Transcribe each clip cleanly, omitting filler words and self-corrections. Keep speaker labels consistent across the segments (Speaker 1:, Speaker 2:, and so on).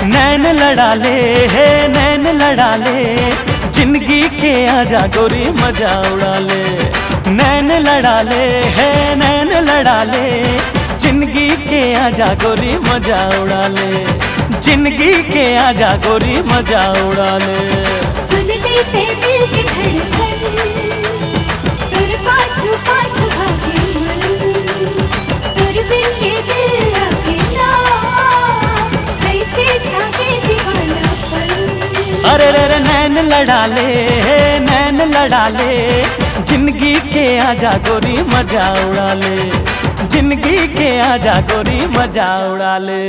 Speaker 1: नैन लड़ा ले है नैन लड़ा ले, जिंदगी के आजा गोरी मजा उड़ा ले। नैन लड़ा ले है नैन लड़ा ले, जिंदगी के आजा गोरी मजा उड़ा ले। जिंदगी के आजा गोरी मजा उड़ा ले।
Speaker 2: सुन लेते दिल के धड़कन, तुर पाछू पाछू भागे मन, तुर बिन ये दिल लागे ना, कैसे झाके दीवानापन।
Speaker 1: अरे रे रे नैन लड़ा ले नैन लड़ा ले, जिंदगी के आजा गोरी मजा उड़ा ले। जिंदगी के आजा गोरी मजा उड़ा ले।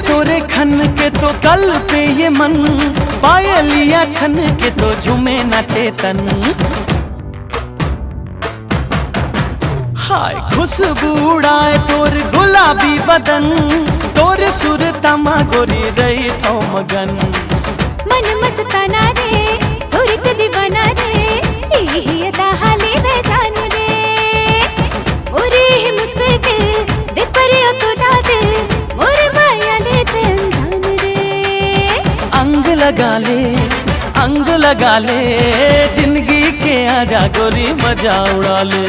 Speaker 1: तोरे खन के तो कल पे ये मन, पायलिया छन के तो झूमे नाचे तन। हाय खुशबू उड़ाए तोर गुलाबी बदन, तोर सुर तमा गोरी रही तो मगन।
Speaker 2: मन मस्ताना रे तोर के दीवाना रे, यही अदा हाले में जान रे। मोरे ही मुस्किल दे पर तो दादे, मोरे
Speaker 1: अंग लगा ले, जिंदगी के आजा गोरी मजा उड़ा ले।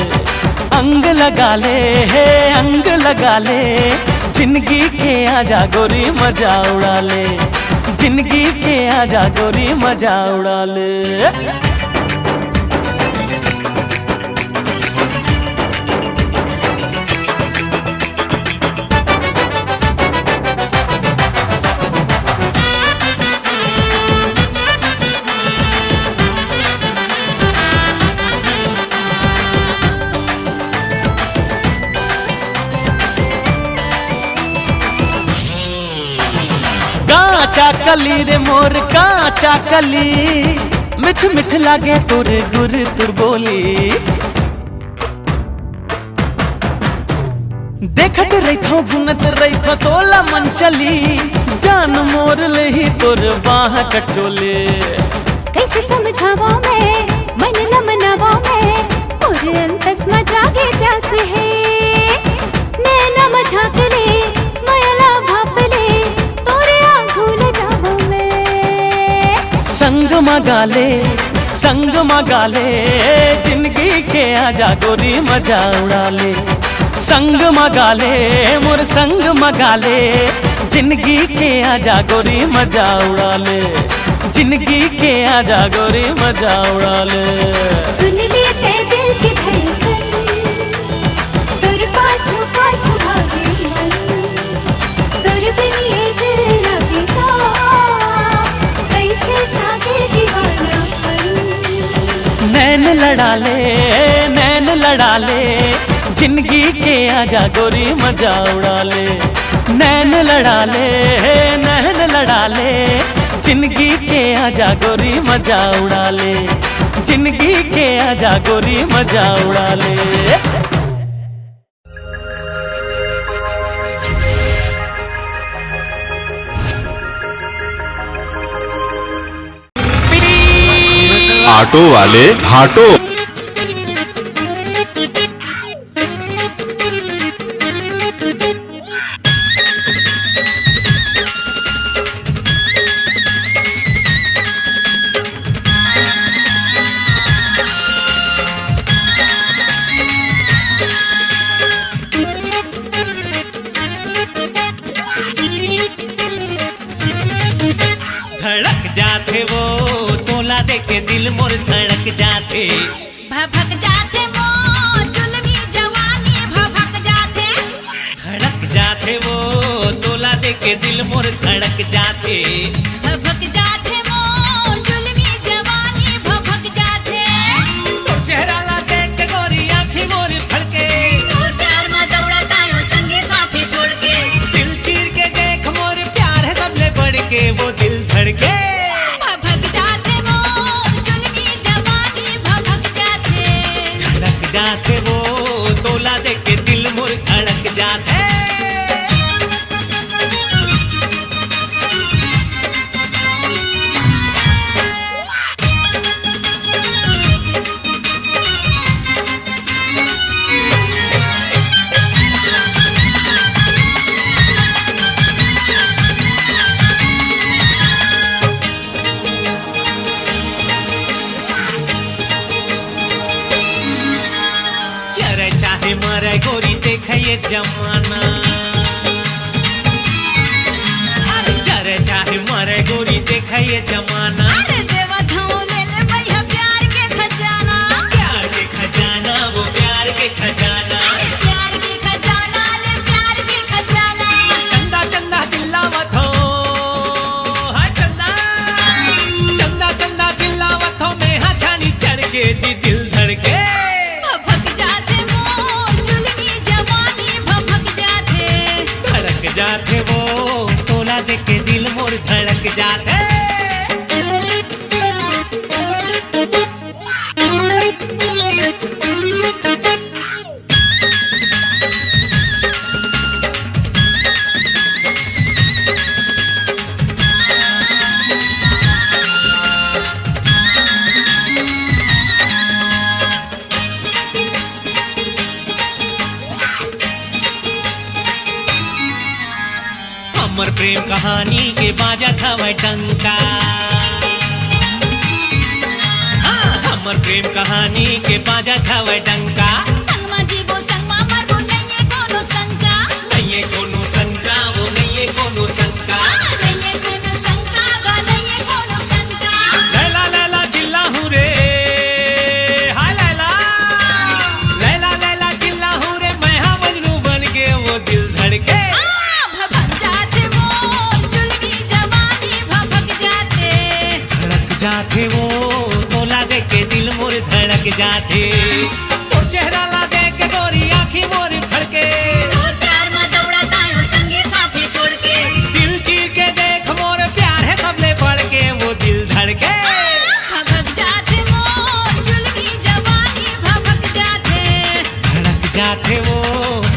Speaker 1: अंग लगा ले अंग लगा ले, जिंदगी के आजा गोरी मजा उड़ा ले। जिंदगी के आजा गोरी मजा उड़ा ले। काचा कली रे मोर काचा कली, मिठ मिठ लागे तुर गुर तुर बोली। देखत रही थो गुनत रही थो तोला मन चली, जान मोर लही तुर बाह कटोले।
Speaker 2: कैसे समझावा मैं मन न मनावा मैं, और अंतस मजागे प्यास है। नैना मझाक ले मायला भाप ले, संग मगा ले, जिंदगी के आजा गोरी मजा उड़ा ले। संग मगा ले मोर संग मगा ले, जिंदगी के आजा गोरी मजा उड़ा ले। जिंदगी के आजा गोरी मजा उड़ा ले। सुन लेते दिल की धड़कन, तुर पाछू पाछू भागे मन, तुर बिन ये दिल लागे ना, कैसे झाके
Speaker 1: नैन लड़ा ले नैन लड़ा ले, जिंदगी के आजा गोरी मजा उड़ा ले। नैन लड़ा ले नैन लड़ा ले, जिंदगी के आजा गोरी मजा उड़ा ले। जिंदगी के आजा गोरी मजा उड़ा ले।
Speaker 3: ऑटो वाले हाटो।
Speaker 4: धड़क जाते वो तोला दे के दिल मोर धड़क जाते,
Speaker 5: भभक जाते वो जुल्मी जवानी भभक जाते।
Speaker 4: धड़क जाते वो तोला दे के दिल मोर धड़क जाते,
Speaker 5: भभक जाते वो जुल्मी जवानी भभक जाते।
Speaker 4: तो चेहरा ला देख के गोरी आँखें मोर फड़के,
Speaker 5: और प्यार में दौड़ता यो संगे साथी छोड़ के।
Speaker 4: दिल चीर के देख मोर प्यार है सबले बढ़ के, वो दिल धड़के।
Speaker 5: भभक जाते वो जुल्मी
Speaker 4: जाते वो तोला देख के दिल मोर धड़क जाते। जरे चाहे मरे गोरी देखे ये जमाना, जरे चाहे मरे गोरी देखे ये जमाना।
Speaker 5: अरे देवा धाओ ले ले भैया प्यार के खजाना,
Speaker 4: प्यार के खजाना वो प्यार के खजाना।
Speaker 5: अरे प्यार के खजाना ले प्यार के खजाना।
Speaker 4: चंदा चंदा चिल्लावत हो, हाँ चंदा चंदा चंदा चिल्लावत हो, मैं हाँ छानी चढ़ के जी दिल धड़के।
Speaker 5: भभक जाते मोर जुल्मी जवानी भभक जाते,
Speaker 4: धड़क जाते वो तोला देख के दिल मोर धड़क जाते। हमर प्रेम कहानी के बाजा था वह डंका, हाँ, हमर प्रेम कहानी के बाजा था वह डंका।
Speaker 5: संगमा जीवो संगमा मरबो नहीं कोनो शंका,
Speaker 4: नहीं कोनो शंका वो नहीं कोनो शंका।
Speaker 5: नहीं कोनो शंका गा नहीं कोनो शंका।
Speaker 4: लैला लैला चिल्ला हूँ रे, हाय लैला लैला लैला चिल्ला हूँ रे, मैं हाँ मजनू बन के वो दिल धड़के।
Speaker 5: भभक जाते मोर जुल्मी जवानी भभक जाते,
Speaker 4: धड़क जाते वो तोला देख के दिल मोर धड़क जाते। और चेहरा ला देख के गोरी आँखी मोर फड़के,
Speaker 5: और प्यार में दौड़ा तायो संगे साथे छोड़ के।
Speaker 4: दिल चीर के देख मोर प्यार है सबले बढ़ के, वो दिल धड़के।
Speaker 5: भभक जाते मोर जुल्मी जवानी भभक जाते,
Speaker 4: धड़क जाते वो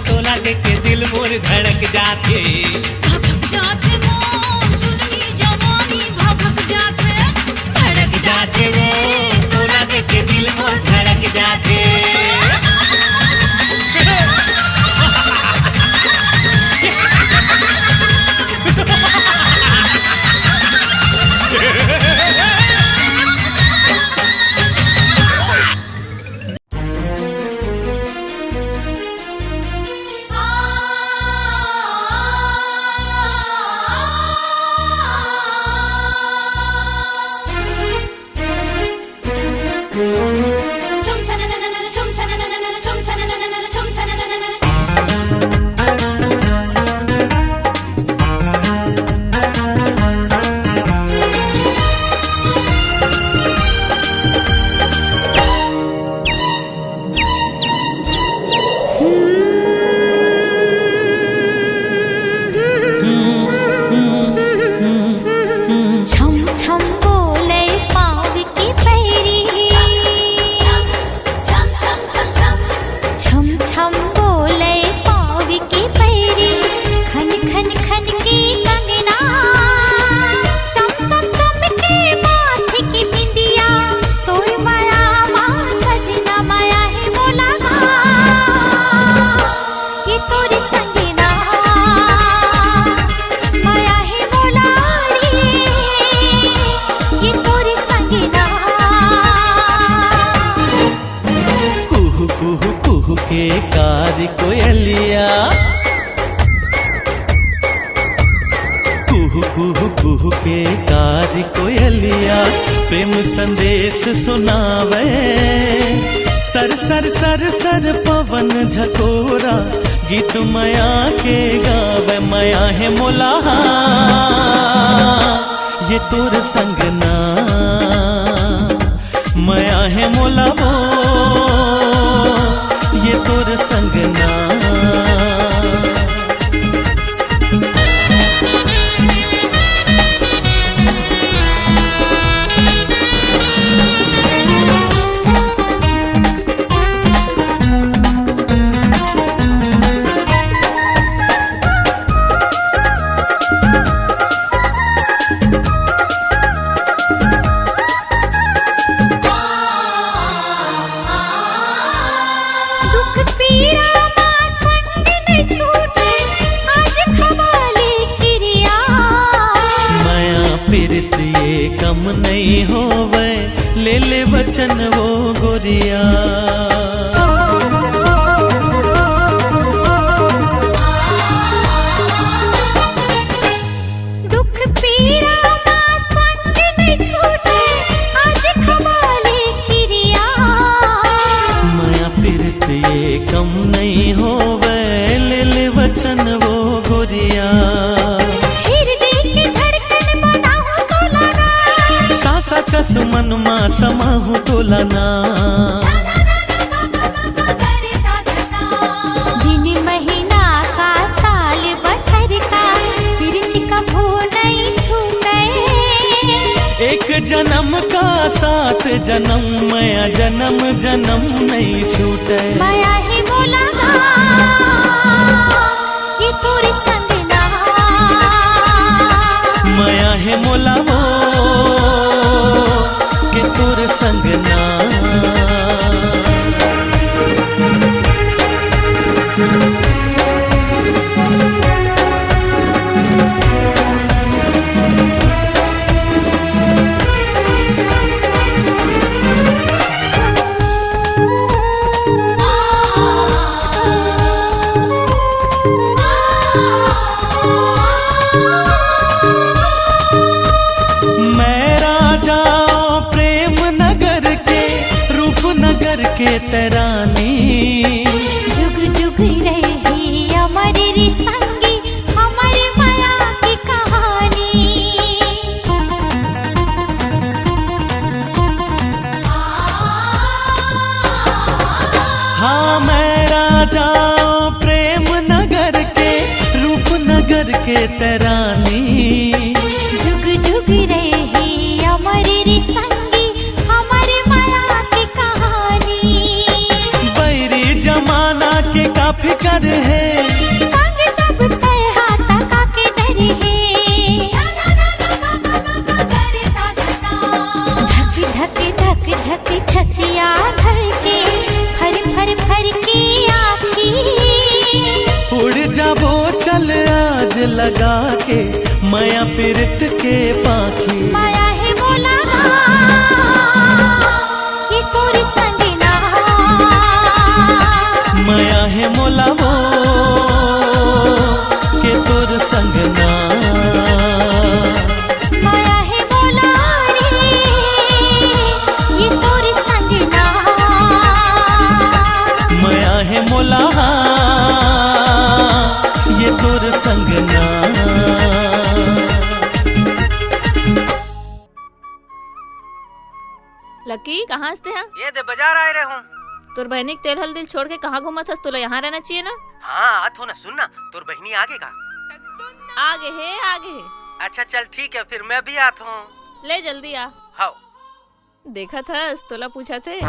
Speaker 4: तोला देख के दिल मोर धड़क जाते।
Speaker 5: भभक जाते मोर जुल्मी जवानी भभक जाते,
Speaker 4: धड़क जाते वो तोला देख के दिल मोर धड़क जाते।
Speaker 6: छम छम बोले पाव की पैरी, छम छम बोले पाव की पैरी, खन खन खन की कंगना, चम चम चम के माथे की बिंदिया, तोर माया माँ सजना माया है बोला ना, ये तोरी संगना माया है बोला रे, ये तोरी संगना।
Speaker 2: कुहू कुहू कुहू के कार कोयलिया, कुहू कुहू कुहू के कार कोयलिया, प्रेम संदेश सुनावे। सर सर सर सर पवन झकोरा, गीत माया के गावे, माया है मोला ये तोर संगना, माया है मोला वो ये तोर संगना। नहीं होवे ले ले वचन वो गोरिया।
Speaker 6: दुख पीड़ा मां संग नहीं छूटे आज खवाले किरिया।
Speaker 2: माया पीरत ये कम नहीं होवे ले ले वचन वो गोरिया। कसमन मा समाहु तोलना।
Speaker 6: दिन महीना का साल बछर का प्रीति का भो नहीं छूटे।
Speaker 2: एक जन्म का साथ जन्म माया जन्म जन्म नहीं छूटे।
Speaker 6: माया ही बोला कि तोरे संग ना।
Speaker 2: माया है मोला वो कि तोर संग ना। के तरानी
Speaker 6: जुग जुग रही हमारी संगी हमारी माया की कहानी।
Speaker 2: हाँ मैं राजा प्रेम नगर के रूप नगर के तरानी।
Speaker 6: जुग जुग रही हमारी संगी फिकर है संग जब तय हाथा का के डर है। धक धक धक धक छतिया धड़के फर फर फर के आँखी।
Speaker 2: उड़ जाबो चल आज लगा के माया पीरत के पाखी।
Speaker 6: माया है बोला कि तोरे संग ना।
Speaker 2: माया है मोला वो के तोर संग ना।
Speaker 6: माया है बोला रे ये तोरे संग ना।
Speaker 2: माया है मोला ये तोर संग ना।
Speaker 7: लकी कहाँ हंसते हैं?
Speaker 8: ये दे बाजार आए रहे हूँ।
Speaker 7: तोर बहनी तेल हल दिल छोड़ के कहाँ घूमत हस? तुला यहाँ रहना चाहिए ना।
Speaker 8: हाँ आत हो ना, सुन ना तोर बहनी आगे का।
Speaker 7: आगे है आगे है।
Speaker 8: अच्छा चल ठीक है फिर मैं भी आत हूँ।
Speaker 7: ले जल्दी आ।
Speaker 8: हाँ
Speaker 7: देखा था तोला पूछा थे।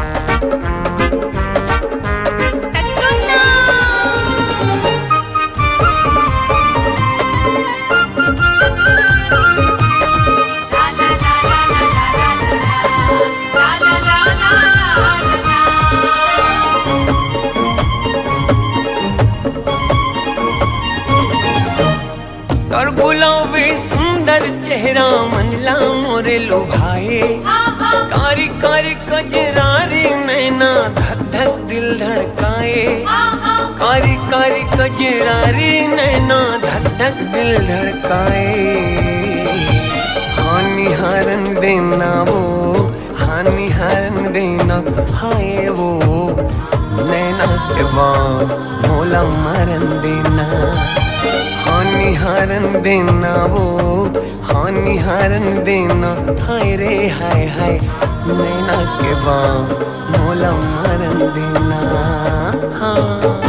Speaker 9: और बुलावे सुंदर चेहरा मनला मोरे लुभाए। कारी कारी कजरारी नैना धक धक दिल धड़काए। कारी कारी कजरारी नैना धक धक दिल धड़काए। हानि हारन देना वो हानि हारन देना हाय वो नैना के बाम मोला मारन देना। हानि हारन देना वो हानि हारन देना हाय रे हाय हाय नैना के बाम मोला मारन देना। हाँ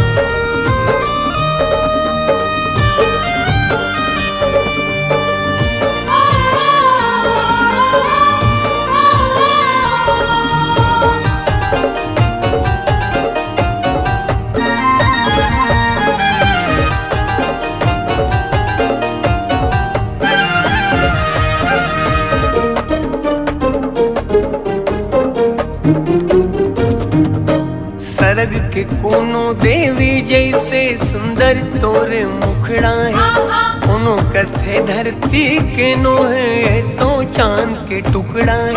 Speaker 9: सरग के कोनो देवी जैसे सुंदर तोरे मुखड़ा है। कोनो कथे धरती के नो है तो चांद के टुकड़ा है।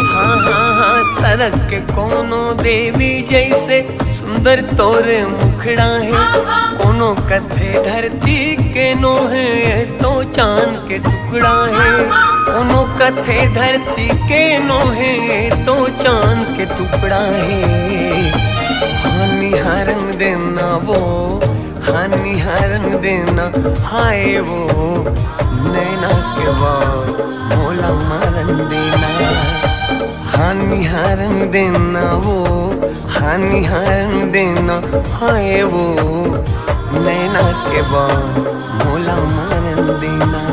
Speaker 9: हाँ हाँ हाँ सड़क के कोनो देवी जैसे सुंदर तोरे मुखड़ा है। कोनो कथे धरती के नो है तो चांद के टुकड़ा है। कोनो कथे धरती के नो है तो चांद के टुकड़ा है। हानि हरन देना वो हानि हरन देना हाय वो नैना के बाद मोला मरन देना। हानि हरन देना वो हानि हरन देना हाय वो नैना के बाद मोला मरन देना।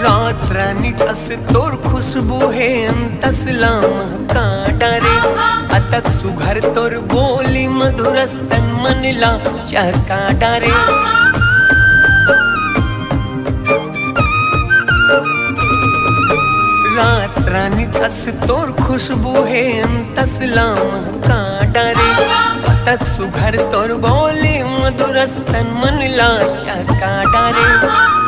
Speaker 9: रात रानी कस तोर खुशबू है अंतसला महका डरे। अतक सुघर तोर बोली मधुरस्तन मनला चहका डरे। रात रानी कस तोर खुशबू है अंतसला महका डरे। अतक सुघर तोर बोली मधुरस्तन मनला चहका डरे।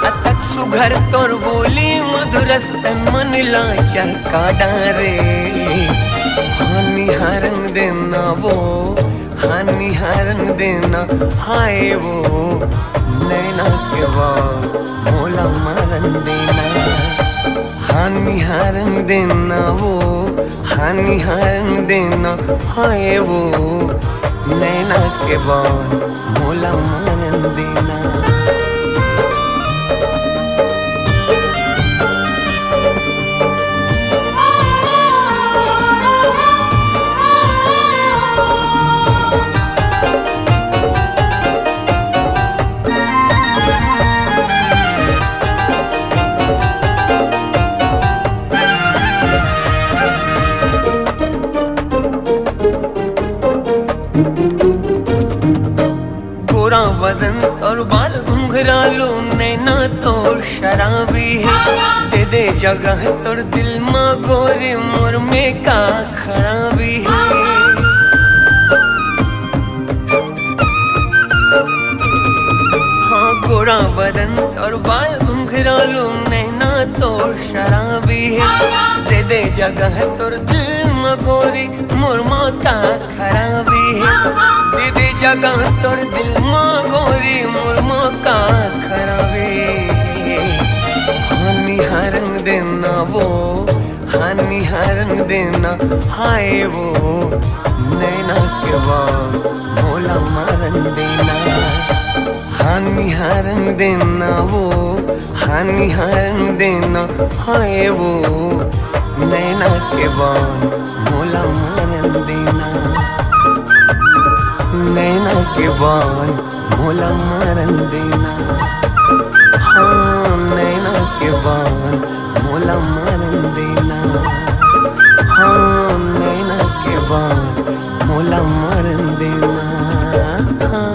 Speaker 9: अतक सुघर तोर बोली मधुरस्तन मनला चहका डरे। हानि हरन देना वो हानि हरन देना हाय वो नैना के बाद मोला मरन देना। हानि हरन देना वो हानि हरन देना हाय वो नैना के बाद मोला मरन देना। गोरा बदन और बाल घुंघरालो नैना तो शराबी है। दे दे जगह तोर दिल मा गोरे मोर में का खराबी है। हाँ गोरा बदन और बाल घुंघरालो नैना तो शराबी है। दे दे जगह तोर दिल मा गोरी मोर मा का खराबी है। दे दे जगह तोर दिल मा गोरी मोर मा का खराबी। हानि हरन देना वो हानि हरन देना हाय वो नैना के बाद मोला मरन देना। हानि हरन देना वो हानि हरन देना हाय वो नैना के बाद मोला मरन देना। नैना के बाद मोला मरन देना। हाँ नैना के बाद मोला मरन देना। हाँ नैना के बाद मोला मरन देना। हाँ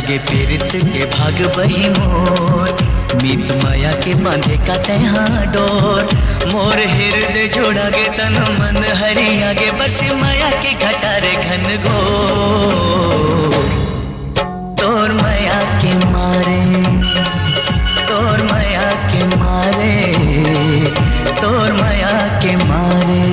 Speaker 10: लागे पीरित के भाग बही मोर, मीत माया के बांधे का तहा डोर। मोर हृदय जोड़ा गे तन मन हरि आगे बरसे माया के घटारे घन घोर। तोर माया के मारे, तोर माया के मारे, तोर माया के मारे।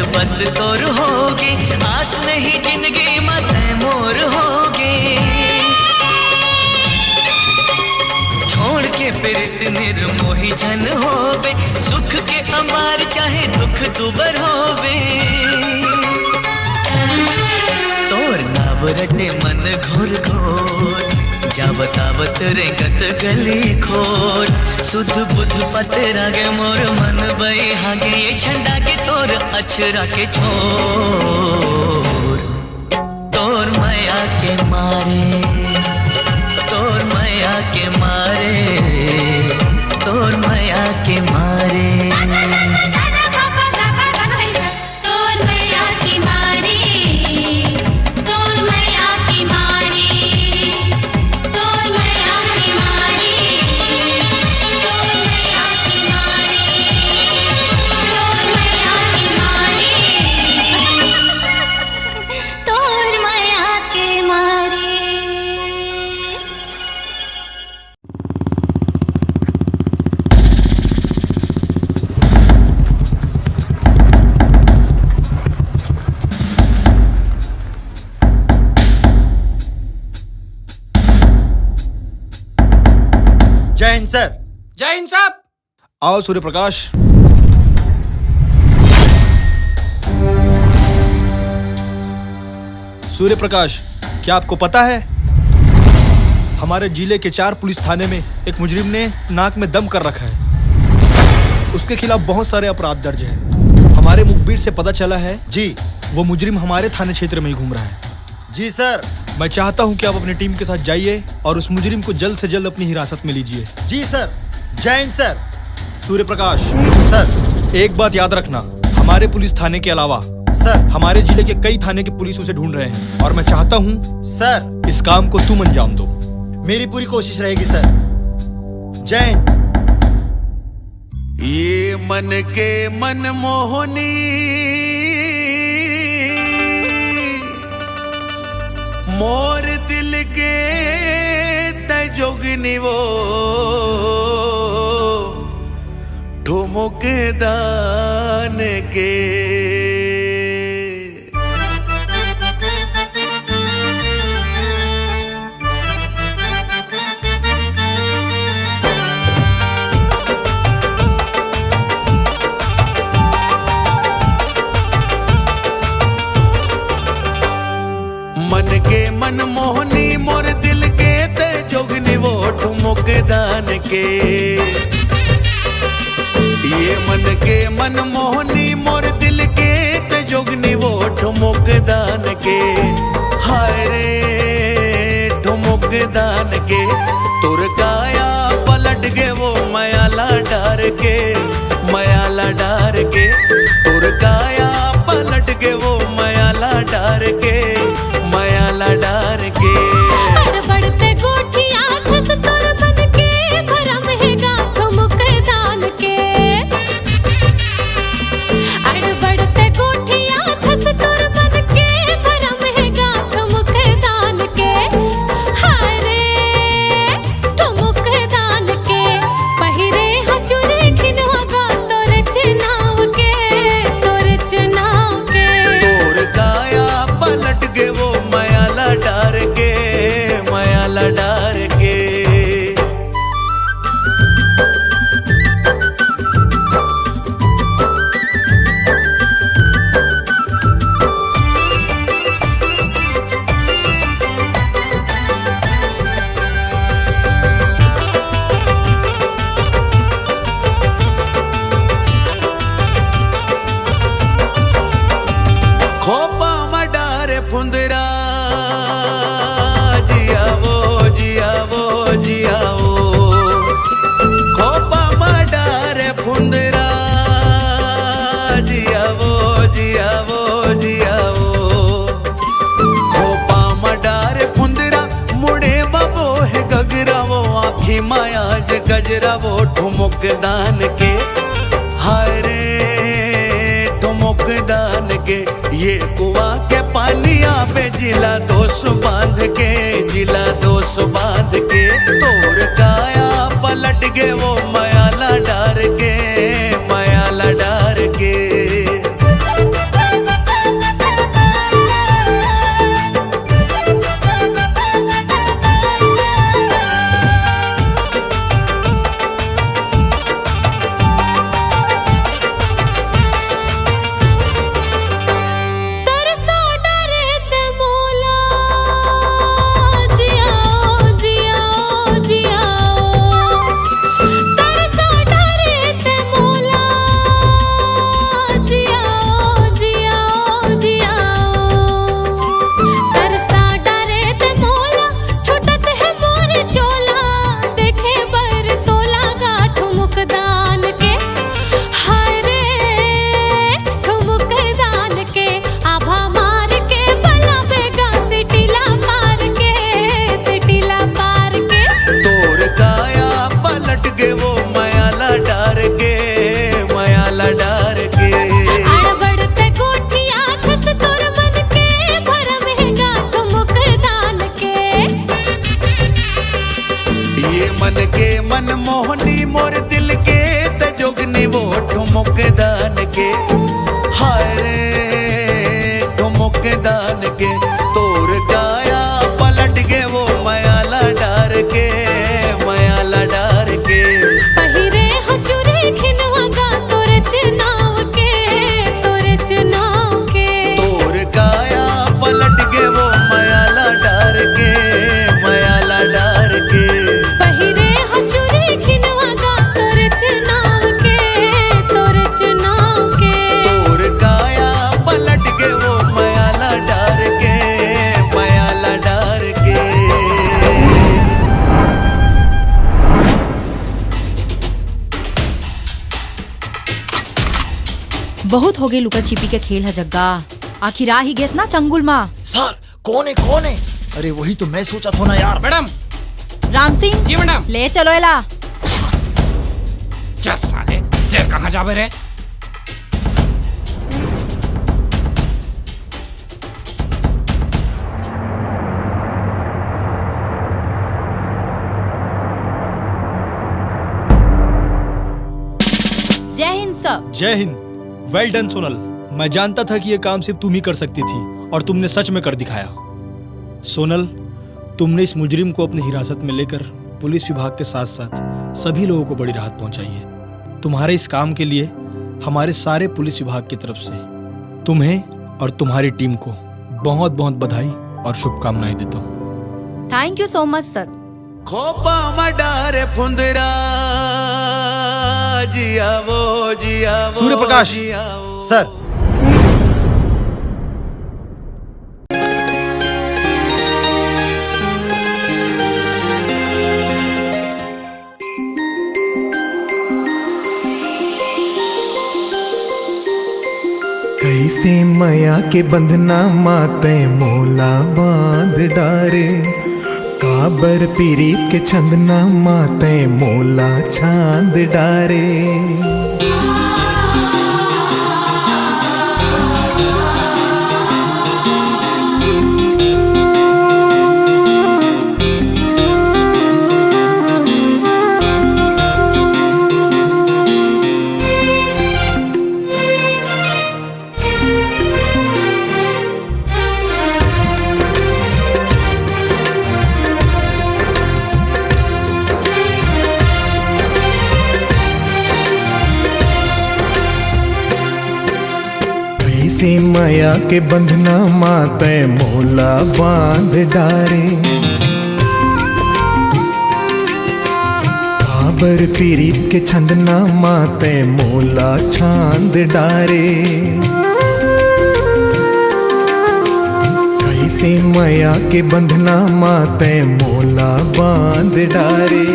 Speaker 10: बस तोर होगे, आस नहीं जिंदगी मत मोर होगे। छोड़ के प्रीत निर्मोही जन होवे, सुख के हमार चाहे दुख दुबर होवे। तोर नाव रटे मन घोर घोर, जावत आवत रेंगत गली खोर। सुध बुध पतरा गे मोर मन बई हागे, ये झंडा के तोर अछरा के छोर। तोर माया के मारे, तोर माया के मारे, तोर माया के मारे।
Speaker 11: जय हिंद सर।
Speaker 12: जय हिंद साहब।
Speaker 11: आओ सूर्य प्रकाश। सूर्य प्रकाश, क्या आपको पता है हमारे जिले के 4 पुलिस थाने में एक मुजरिम ने नाक में दम कर रखा है। उसके खिलाफ बहुत सारे अपराध दर्ज हैं। हमारे मुखबिर से पता चला है जी, वो मुजरिम हमारे थाने क्षेत्र में ही घूम रहा है।
Speaker 13: जी सर।
Speaker 11: मैं चाहता हूं कि आप अपनी टीम के साथ जाइए और उस मुजरिम को जल्द से जल्द अपनी हिरासत में लीजिए।
Speaker 13: जी सर। जय हिंद सर।
Speaker 11: सूर्य प्रकाश
Speaker 13: सर,
Speaker 11: एक बात याद रखना, हमारे पुलिस थाने के अलावा
Speaker 13: सर
Speaker 11: हमारे जिले के कई थाने के पुलिस उसे ढूंढ रहे हैं और मैं चाहता हूं
Speaker 13: सर
Speaker 11: इस काम को तुम अंजाम दो।
Speaker 13: मेरी पूरी कोशिश रहेगी सर। जय हिंद।
Speaker 14: ये मन के मन मोहनी मोर दिल के तजोगनी वो ठुमुक दान के के ये मन के मन मोहनी मोर दिल के ते जोगनी वो ठुमुक दान के हाय रे ठुमुक दान के तुर काया पलट के वो मयाला डार के मयाला डार के तुर काया पलट के वो मयाला डार के मयाला डार के
Speaker 6: बढ़ते गोठिया धस तोर मन के भरम है गाठो मुख दान के अड़ बढ़ते गोठिया धस तोर मन के भरम है गाठो मुख दान के हाय रे ठुमुक दान के पहिरे हचुरे खिनवा गा तोर चुनाव के तोर चुनाव के
Speaker 14: तोर काया पलट के वो मयाला डार के मयाला डार के खोपा मडारे फुंदरा जिया वो जिया वो जिया वो खोपा मडारे फुंदरा जिया वो जिया वो जिया वो खोपा मडारे फुंदरा मुड़े बबो है गगरा वो आँखी माया ज गजरा वो ठुमुक दान के हाय रे ठुमुक दान के ये कुआ के पानिया पे जिला दोष बांध के जिला दोष बांध के तोर काया पलट के वो मयाला डार के मयाला डार के
Speaker 6: तरसा डरे ते मोला जियाओ जियाओ जियाओ तरसा डरे ते मोला जियाओ जियाओ जियाओ तरसा डरे ते मोला छुटत है मोर चोला देखे बर तोला गाठो मुख दान के हाय रे ठुमुक दान के आभा मार के भला बेगा सिटिला पार के सिटिला पार के
Speaker 14: तोर काया पलट के वो मयाला डार के मयाला डार के
Speaker 6: अड़ बढ़ते गोठिया धस तोर मन के भरम है गाठो मुख दान के
Speaker 14: ये मन के मन मोहनी मोर दिल के ते जोगनी वो ठुमुक दान के हाय रे ठुमुक दान के तोर काया पलट के वो मयाला डार के मयाला डार के
Speaker 6: पहिरे हचुरे खिनवा गा तोर चुनाव के तोर चुनाव के
Speaker 14: तोर काया पलट के वो मयाला डार के मयाला डार के
Speaker 6: पहिरे हचुरे खिनवा गा तोर चुनाव के तोर चुनाव के
Speaker 14: तोर काया पलट के वो मयाला डार के मयाला डार के
Speaker 12: बहुत हो गई लुका छिपी के खेल है जग्गा आखिर आ ही गेस ना चंगुल माँ
Speaker 13: सर कौन है कौन है? अरे वही तो मैं सोचा था ना यार।
Speaker 15: मैडम
Speaker 12: राम सिंह
Speaker 15: जी मैडम
Speaker 12: ले चलो एला
Speaker 15: जस साले तेरे कहाँ जावे रे
Speaker 12: जय हिंद सर।
Speaker 11: जय हिंद। वेल डन सोनल। मैं जानता था कि ये काम सिर्फ तुम ही कर सकती थी और तुमने सच में कर दिखाया। सोनल, तुमने इस मुजरिम को अपनी हिरासत में लेकर पुलिस विभाग के साथ साथ सभी लोगों को बड़ी राहत पहुंचाई है। तुम्हारे इस काम के लिए हमारे सारे पुलिस विभाग की तरफ से तुम्हें और तुम्हारी टीम को बहुत बहुत बधाई और शुभकामनाएं देता हूँ।
Speaker 12: थैंक यू सो मच सर।
Speaker 14: खोपा मडारे फुंदरा जिया वो
Speaker 11: सूर्य प्रकाश सर।
Speaker 16: कैसे माया के बंधना माते मोला बांध डारे, काबर पीरीत के छंदना माते मोला छांद डारे। कैसे माया के बंधना माते मोला बांध डारे, काबर पीरीत के छंदना माते मोला छांद डारे। कैसे माया के बंधना माते मोला बांध डारे,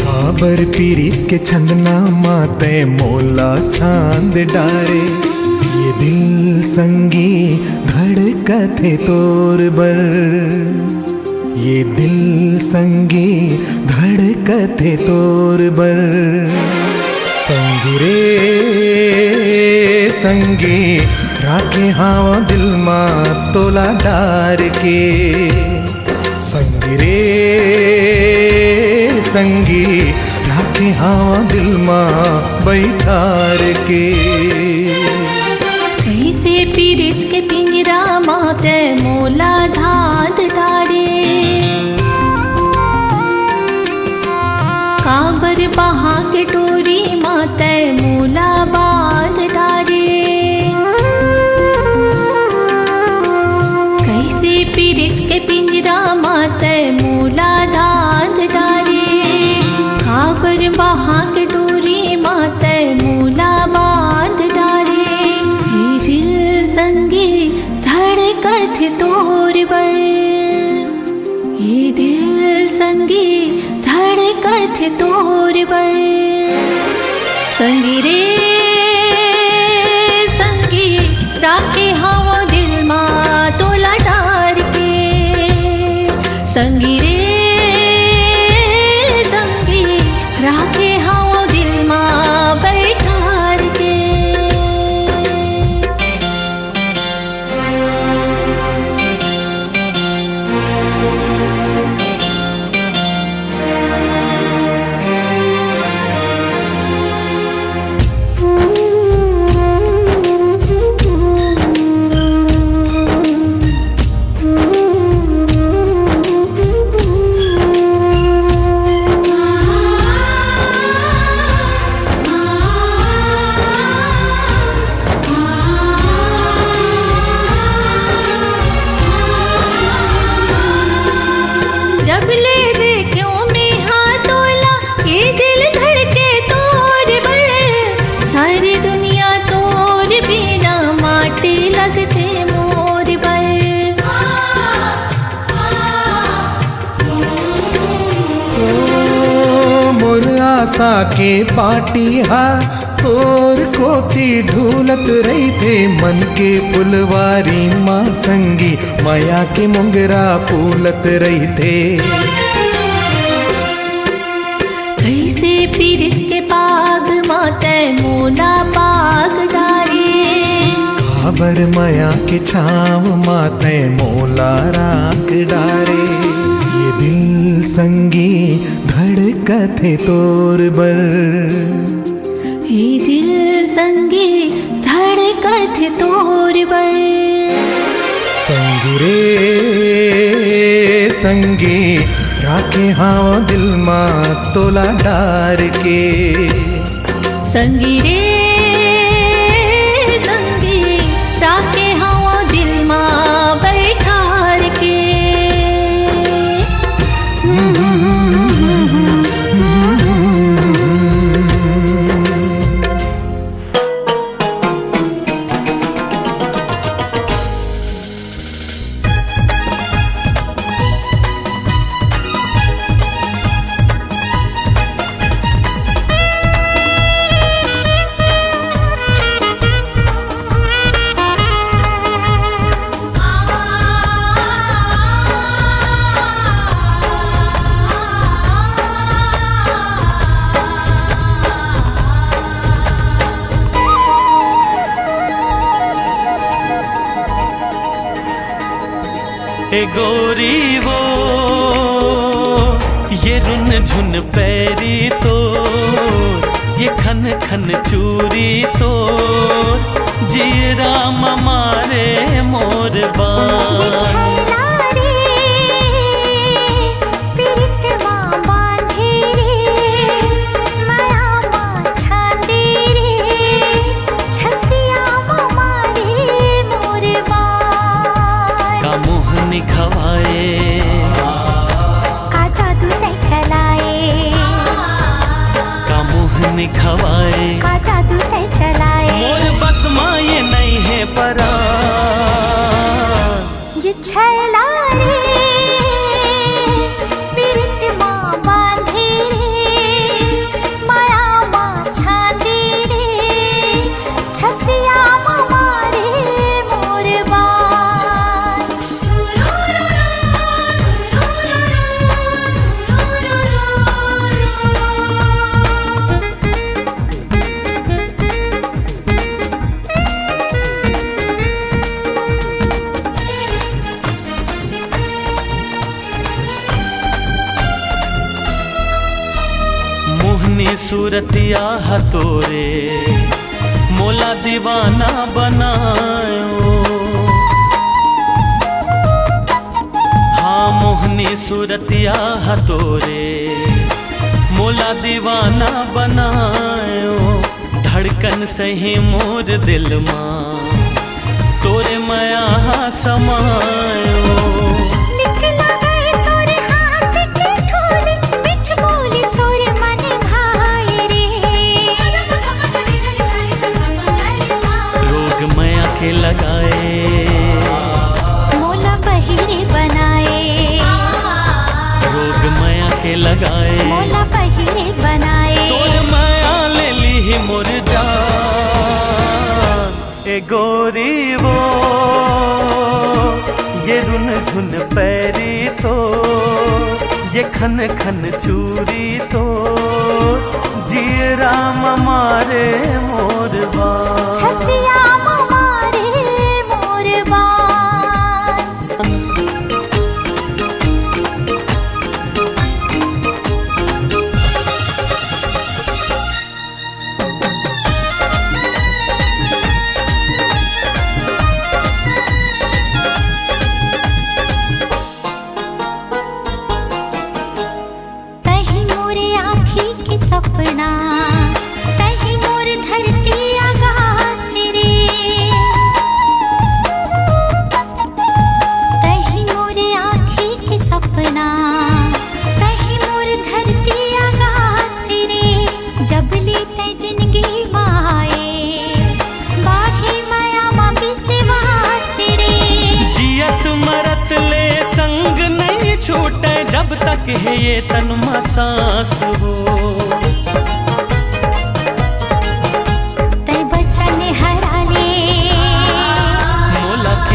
Speaker 16: काबर पीरीत के छंदना माते मोला छांद डारे। ये दिल संगी धड़कते तोर बर, ये दिल संगी धड़कते तोर बर। संगी रे संगी राखे हाँ दिल माँ तोला डार के, संगी रे संगी राखे हाँ दिल माँ बैठार के।
Speaker 6: कैसे पीरित के पिंजरा माते मोला धाद डारे, काबर बहा के डोरी माते मोला बांध डारे। कैसे पीरित के पिंजरा माते मोला धाद डारे, काबर बहा के डोरी माते मोला बांध डारे। संगी धड़कत तोर बर, ये दिल संगी धड़कत तोर बर। संगी रे संगी राखे हाँ दिल माँ तोला डार के, संगी रे संगी राखे हाँ दिल माँ बैठार के।
Speaker 16: आशा के पाटी हा तोर कोती ढूलत रही थे, मन के फुलवारी माँ संगी माया के मुंगरा फूलत रही थे।
Speaker 6: कैसे पीरित के पाग माते मोला पाग डारे,
Speaker 16: काबर माया के छाव माते मोला राख डारे। ये दिल संगी धड़कते तोर बर,
Speaker 6: ये दिल संगी धड़कते तोर बर।
Speaker 16: संगी रे संगी राखे हाँ दिल माँ तोला डार के,
Speaker 6: संगी रे संगी राखे हाँ दिल माँ बैठार के।
Speaker 2: ए गोरी वो ये रुन झुन पैरी तो ये खन खन चूरी तो जी राम मारे मोर बान खवाए
Speaker 6: का जादू तै चलाए
Speaker 2: का मोहन खवाए
Speaker 6: का जादू तै चलाए
Speaker 2: मोर बस माँ ये नहीं है परा
Speaker 6: ये छैला रे पीरित माँ बांधे रे माया माँ छांदी रे छतिया माँ मारे मोर बान
Speaker 2: मोहनी सूरतिया हतोरे मोला दीवाना बनायो हाँ मोहनी सूरतिया हतोरे मोला दीवाना बनायो धड़कन सही मोर दिल माँ तोरे माया समायो के लगाए
Speaker 6: मोला बहिरे बनाए
Speaker 2: रोग माया के लगाए
Speaker 6: मोला बहिरे बनाए
Speaker 2: तोर माया ले ली मोर जान ए गोरी वो ये रुन झुन पैरी तो ये खन खन चूरी तो जी राम मारे मोर बान
Speaker 6: छतिया सपना तही मोर धरती आकाश रे तही मोर आँखी के सपना तही मोर धरती आकाश रे जब लेते जिंदगी माए बाही माया माँ विश्वास रे
Speaker 2: जियत मरत ले संग नहीं छूटे जब तक है ये तन में सांस हो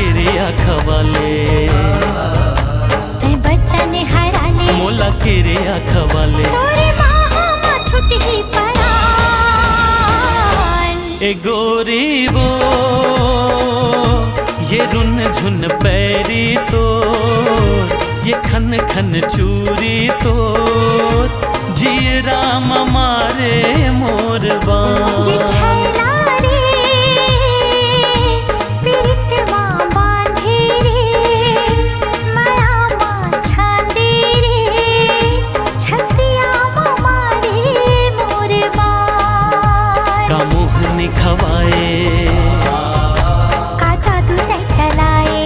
Speaker 2: खवाले
Speaker 6: ते बच्चा ने हरा ले
Speaker 2: मोला केरे खवाले
Speaker 6: तोरे माँ छुट ही पड़ा
Speaker 2: ए गोरी वो ये रुन झुन पैरी तो ये खन खन चूरी तो जी राम मारे मोर बान
Speaker 6: ये छैला रे पीरित माँ बांधे रे माया माँ छांदी रे छतिया माँ मारे मोर बान
Speaker 2: का मोहनी खवाए
Speaker 6: का जादू तै चलाए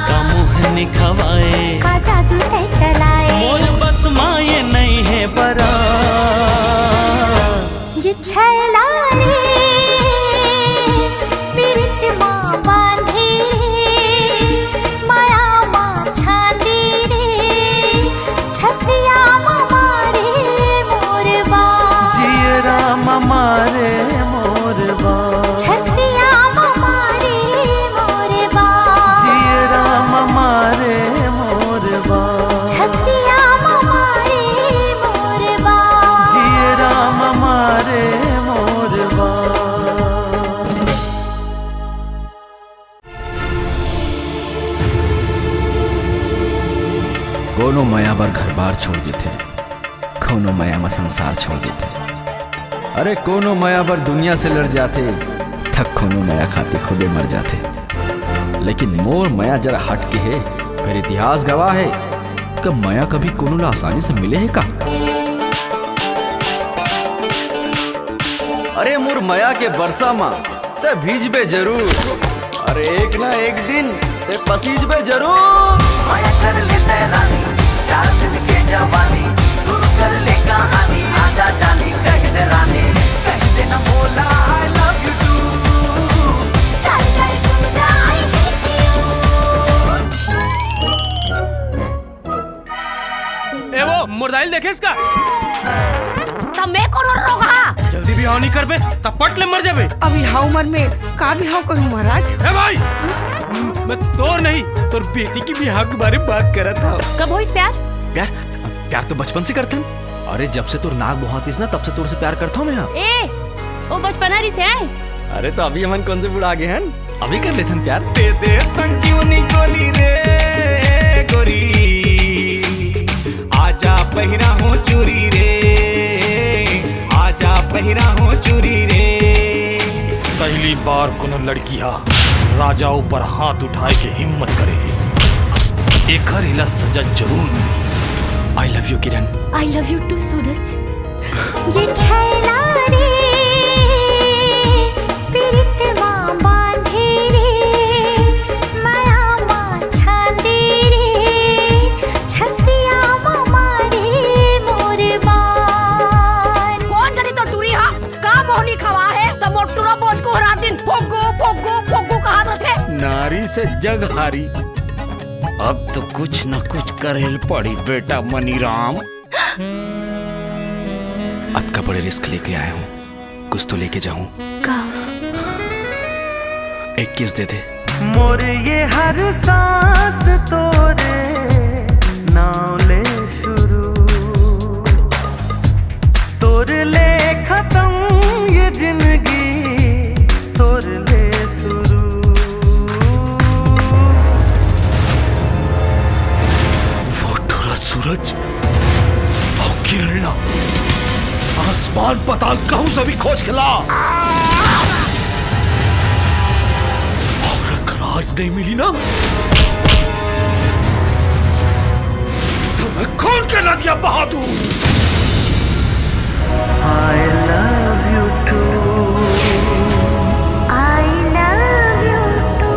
Speaker 2: का मोहनी खवाए
Speaker 6: का जादू तै चलाए
Speaker 2: मोर बस माँ ये नहीं है बरा
Speaker 6: ये छैला रे पीरित माँ बांधे रे माया माँ छांदी रे छतिया माँ मारे मोर बान
Speaker 2: जी राम मारे मोर बान
Speaker 6: छतिया माँ मारे मोर बान
Speaker 2: जी राम मारे मोर बान
Speaker 6: छतिया माँ मारे मोर बान
Speaker 2: जी राम मारे मोर
Speaker 17: परिवार छोड़ देते, कोनो माया में संसार छोड़ देते। अरे कोनो माया पर दुनिया से लड़ जाते, थक कोनो माया खाते खुदे मर जाते। लेकिन मोर माया जरा हट के है, फिर इतिहास गवाह है कि माया कभी कोनो ला आसानी से मिले है का। अरे मोर माया के बरसा माँ ते भीजबे जरूर, अरे एक ना एक दिन ते पसीजबे जरूर।
Speaker 10: माया कर ले रानी, 4 दिन के जवानी, शुरू कर ले कहानी, आजा जानी कह दे रानी, कह दे ना बोला I love you too, चल चल कूदा I hate you।
Speaker 4: ए वो मुर्दाइल देखे इसका?
Speaker 18: तब मैं कौन रोगा?
Speaker 4: जल्दी भी हाव नहीं कर बे, तब पट ले मर जाबे।
Speaker 18: अभी हाव उम्र में का भी हाव करूं महाराज?
Speaker 4: ए भाई, मैं तोर नहीं, तोर बेटी की बिहार के बारे में बात कर रहा था।
Speaker 7: कब हुई प्यार?
Speaker 17: प्यार प्यार तो बचपन से करते हैं। अरे जब से तोर नाक बहुतीस ना, तब से तोर से प्यार करता हूँ मैं।
Speaker 7: ए, वो बचपना रही से आए।
Speaker 17: अरे तो अभी हम कौन से बुढ़ा गए हैं, अभी कर लेते हैं प्यार।
Speaker 10: दे दे संजीवनी गोली रे गोरी, आजा पहिरा हो चूरी रे, आजा पहिरा हो चूरी रे।
Speaker 11: पहली बार कोनो लड़किया राजा ऊपर हाथ उठाए के हिम्मत करे, एक हर इला सजा जरूर मिली।
Speaker 17: I love you Kiran.
Speaker 6: I love you too Suraj. ये छैला रे पीरित माँ बांधे रे, माया माँ छांदे रे, छतिया माँ मारे मोर बान।
Speaker 18: कौन जनी तो टूरी हा? का मोहनी खवा है? तो मोटूरा बोझ को रात दिन फोगो फोगो फोगो कहा थे।
Speaker 15: नारी से जग हारी, अब तो कुछ न कुछ करेल पड़ी बेटा मनीराम।
Speaker 17: अब का बड़े रिस्क लेके आया हूँ, कुछ तो लेके जाऊं। एक किस दे दे।
Speaker 10: मोर ये हर सांस तोरे नाव ले शुरू, तोर ले खत्म ये जिंदगी, तोर ले शुरू।
Speaker 11: वो टूरा सूरज और किरण आसमान पताल कहूं से भी खोज खिला, और खराज नहीं मिली ना तो मैं कौन के नदिया बहा दूं।
Speaker 10: I love you too,
Speaker 6: I love you too।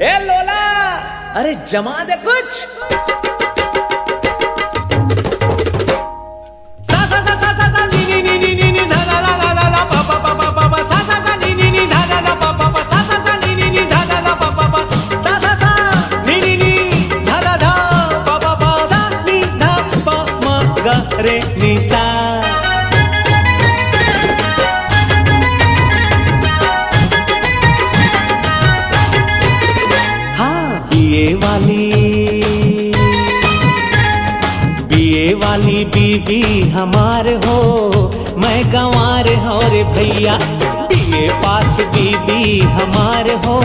Speaker 10: ए लोला, अरे जमा दे कुछ। रे निसा हाँ, बीए वाली बीबी हमार हो, मैं गंवार हो रे भैया। बीए पास बीबी हमार हो,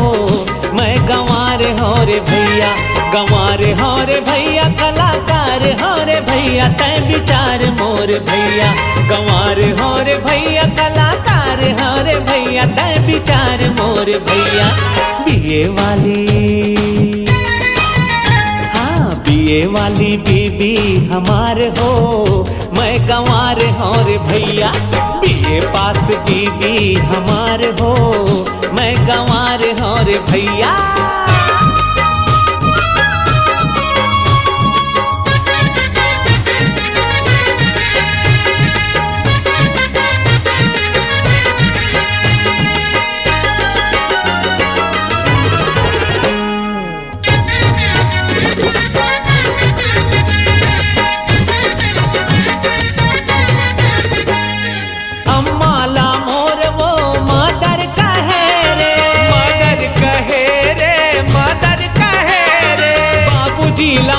Speaker 10: मैं गंवार हो रे भैया। गंवार हो रे भैया, कलाकार हो रे भैया, तै विचार मोर भैया। गंवार हो रे भैया, कलाकार हो रे भैया, तै विचार मोर भैया। बीए वाली, हाँ बीए वाली बीबी हमार हो, मैं गंवार हो रे भैया। बीए पास बीबी हमार हो,
Speaker 2: मैं गंवार हूँ रे भैया।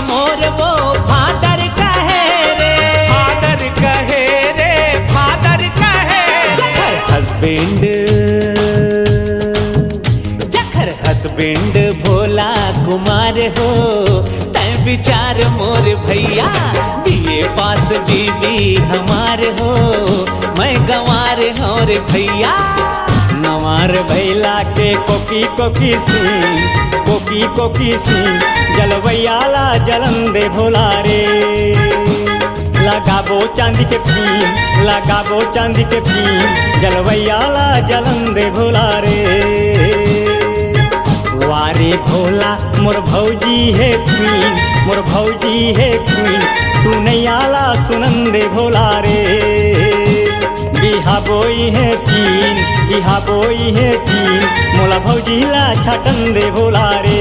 Speaker 2: मोर वो फादर कहे रे, फादर कहे रे, फादर कहे। जखर हस्बैंड, जखर हस्बैंड भोला कुमार हो, तय विचार मोर भैया। बीए पास बीवी हमार हो, मैं गंवार हूँ रे भैया। नवार भैला के कोकी कोकी सिंह, कोकी कोकी सिंह जलवैयाला जलन दे भोला रे। लगाबो चांदी के फीम, लगाबो चांदी के फीम जलवैयाला जलन दे भोला रे। वारे भोला मोर भौजी है क्वीन, मोर भौजी है क्वीन सुनैयाला सुनन दे भोला रे। बिहा बोई है टीन, बिहा बोई है टीन मोला भौजीला छाटन दे भोला रे।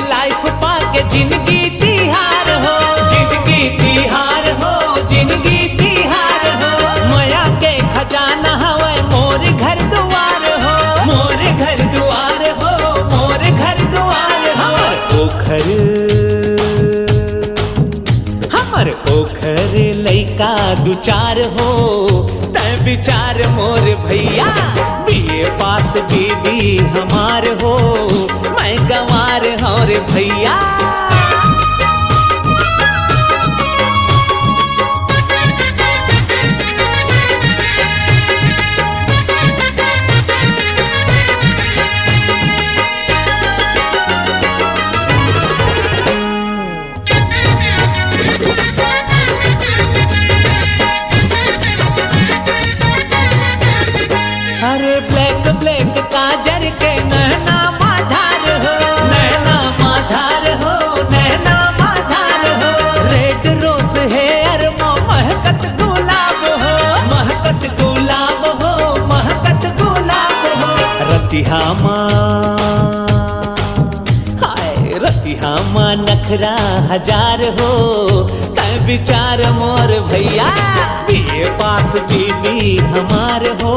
Speaker 2: लाइफ पाके जिंदगी तिहार हो, जिंदगी तिहार हो, जिंदगी तिहार हो। माया के खजाना हवे मोर घर दुआर हो, मोर घर दुआर हो, मोर घर दुआर हो। हमर ओखर लइका दुचार हो, तय विचार मोर भैया। बीए पास बीवी हमार हो, मैं गंवार हूँ रे भैया। अरे ब्लैक ब्लैक काजर के नैना माधार हो, नैना माधार हो, नैना माधार हो। रेड रोज हेयर मो महकत गुलाब हो, महकत गुलाब हो, महकत गुलाब हो। रतिहा माँ, हाय रतिहा माँ नखरा हजार हो, तय विचार मोर भैया। बीए पास बीवी हमार हो,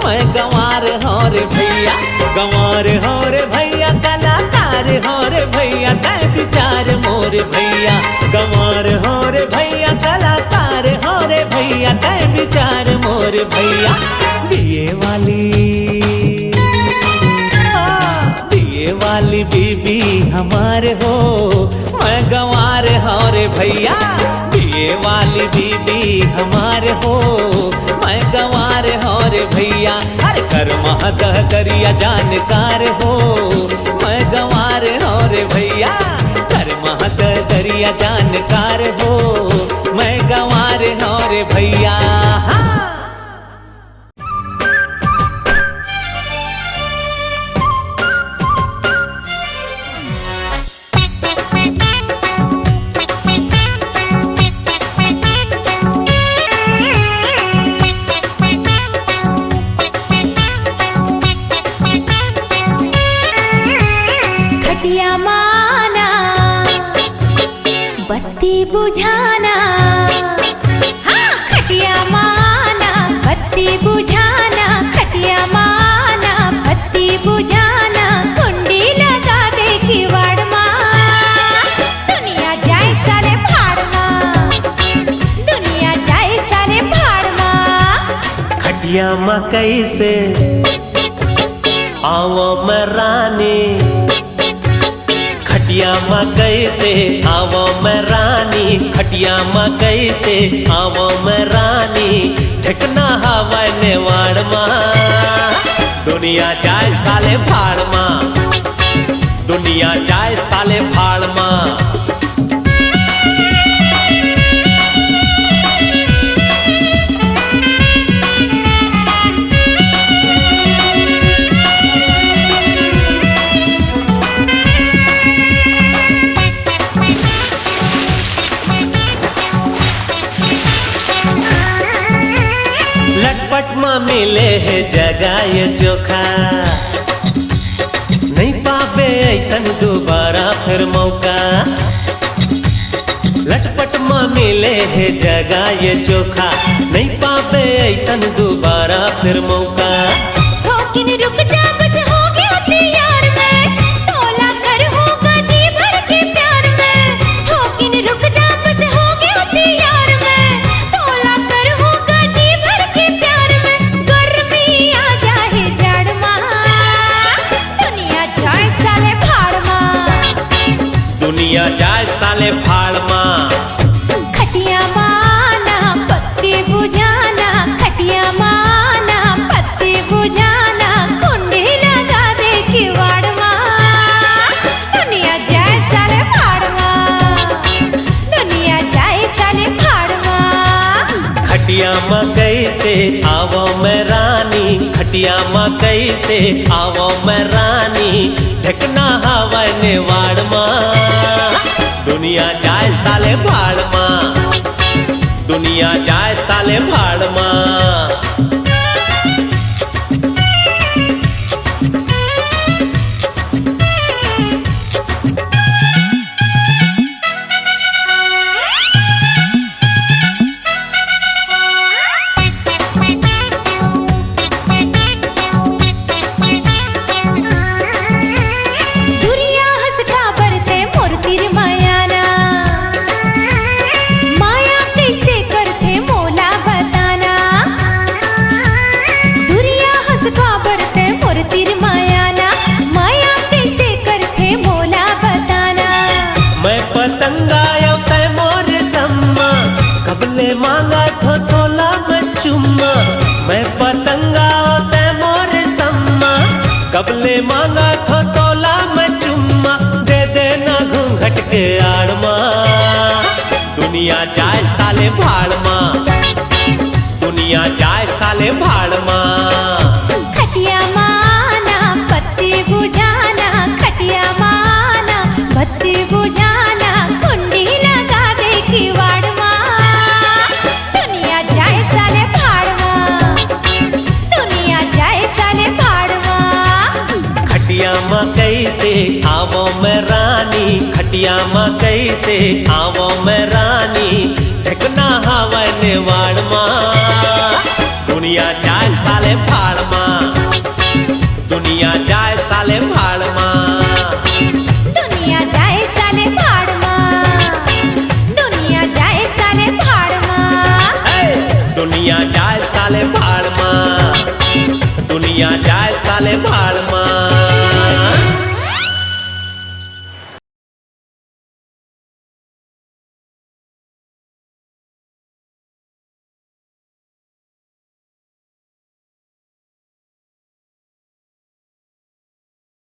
Speaker 2: मैं गंवार हूँ रे भैया। गंवार हूँ रे भैया, कलाकार हूँ रे भैया, तय विचार मोर भैया। गंवार हूँ रे भैया, कलाकार हूँ रे भैया, तय विचार मोर भैया। बीए वाली, बीए वाली बीबी हमार हो, मैं गंवार हूँ रे भैया। बीए वाली बीबी हमार हो, मैं गंवार हूँ रे भैया। अरे कर महदह करिया जानकार हो, मैं गंवार हूँ रे भैया। कर महदह करिया जानकार हो, मैं गंवार हूँ रे भैया।
Speaker 6: बत्ती बुझाना, हाँ खटिया माना बत्ती बुझाना, खटिया माना बत्ती बुझाना। कुंडी लगा दे किवाड़ माँ, दुनिया जाए साले भाड़ माँ, दुनिया जाए साले भाड़ माँ।
Speaker 2: खटिया माँ कैसे आवो मैं रानी, खटिया माँ कैसे आवो मैं रानी, खटिया माँ कैसे आवो मैं रानी। ठिकना हवा नेवाड़ माँ, दुनिया जाए साले भाड़ माँ, दुनिया जाए साले भाड़ माँ। लटपट में मिले है जगह ये चोखा, नहीं पावे ऐसन दोबारा फिर मौका। लटपट में मिले है जगह ये चोखा, नहीं पावे ऐसन दोबारा फिर मौका।
Speaker 6: ठोकिन रुक जा बस हो गया प्यार में, तोला कर होगा जी भर के प्यार में। ठोकिन रुक जा बस हो गया प्यार में, तोला कर होगा जी भर के प्यार में। गर्मी आ जाए जड़ माँ, दुनिया जाए साले भाड़ माँ।
Speaker 2: दुनिया जाए साले भाड़ माँ।
Speaker 6: खटिया माना पत्ते बुझाना, खटिया माना पत्ते बुझाना, कुंडी लगा दे किवाड़ माँ। दुनिया जाए साले भाड़ माँ, दुनिया जाए साले भाड़ माँ।
Speaker 2: खटिया माँ कैसे आवो मैं रानी, खटिया माँ कैसे आवो मैं रानी, ढकना हवा नेवाड़ माँ। दुनिया जाए साले भाड़ माँ, दुनिया जाए साले भाड़ माँ।
Speaker 6: दुरिया हंस का बरते मोरतिर मायाना, माया कैसे करते मोला बताना। दुरिया हंस का बरते मोरतिर मायाना, माया कैसे करते मोला बताना।
Speaker 2: मैं पतंगा यो तय मोर सम्मा, कबले मांगा थो तोला मैं चुम्मा। मैं पतंगा यो तय मोर सम्मा, कबले मांगा थो तोला मैं चुम्मा। दे देना घूंघट के आड़ माँ। दुनिया जाए साले भाड़ माँ, दुनिया जाए साले भाड़ माँ।
Speaker 6: खटिया माना पत्ते बुझाना, खटिया माना पत्ते बुझाना, कुंडी लगा दे किवाड़ माँ। दुनिया जाए साले भाड़ माँ, दुनिया जाए साले भाड़ माँ।
Speaker 2: खटिया माँ कैसे आवो मैं रानी, खटिया माँ कैसे आवो मैं रानी, ढकना हवा नेवाड़ माँ। दुनिया जाए साले भाड़ माँ, दुनिया जाए साले भाड़ माँ।
Speaker 6: दुनिया जाए साले भाड़ माँ, दुनिया जाए साले भाड़ माँ।
Speaker 2: दुनिया जाए साले भाड़ माँ, दुनिया जाए साले भाड़ माँ।